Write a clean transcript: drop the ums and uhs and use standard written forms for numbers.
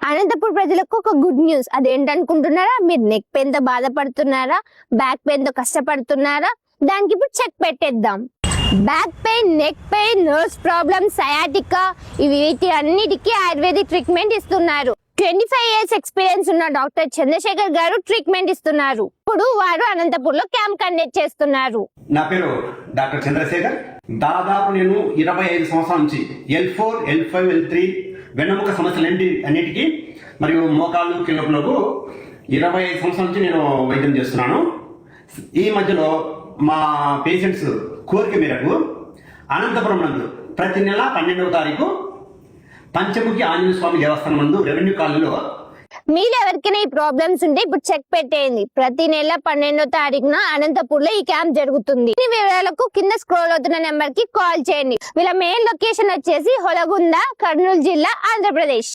అనంతపురం ప్రజలకు ఒక good news. అదేంటనుకుంటున్నారా? మీరు నెక్ పెయిన్ తో బాధపడుతున్నారా, బ్యాక్ పెయిన్ తో కష్టపడుతున్నారా? దానికి ఇప్పుడు చెక్ పెట్టేద్దాం. Back pain, neck pain, nerves problem, sciatica, వీటి అన్నిటికీ ఆయుర్వేదిక్ ట్రీట్మెంట్ ఇస్తున్నారు. 25 years ఎక్స్పీరియన్స్ ఉన్న డాక్టర్ చంద్రశేఖర్ గారు ట్రీట్మెంట్ ఇస్తున్నారు. ఇప్పుడు వారు అనంతపూర్ లో క్యాంప్ కండక్ట్ చేస్తున్నారు. నా పేరు డాక్టర్ చంద్రశేఖర్. దాదాపు నేను 25 సంవత్సరాల నుంచి L4, L5, L3 వెన్నెముక సమస్యలు అన్నిటికీ మరియు మోకాళ్ళు కీళ్ళకు 25 సంవత్సరాల నుంచి నేను వైద్యం చేస్తున్నాను. ఈ మధ్యలో మా పేషెంట్స్ కోరిక మేరకు అనంతపురం నందు ప్రతి నెల 12వ తారీఖు పంచముఖి ఆంజనేయ స్వామి దేవస్థానం నందు రెవెన్యూ కాలనీలో మీరు ఎవరికైనా ఈ ప్రాబ్లమ్స్ ఉంటే ఇప్పుడు చెక్ పెట్టేయండి. ప్రతి నెల 12వ తారీఖున అనంతపూర్ లో ఈ క్యాంప్ జరుగుతుంది. ఈ వివరాలకు కింద స్క్రోల్ అవుతున్న నెంబర్ కి కాల్ చేయండి. వీళ్ళ మెయిన్ లొకేషన్ వచ్చేసి హొలగుంద, కర్నూలు జిల్లా, ఆంధ్రప్రదేశ్.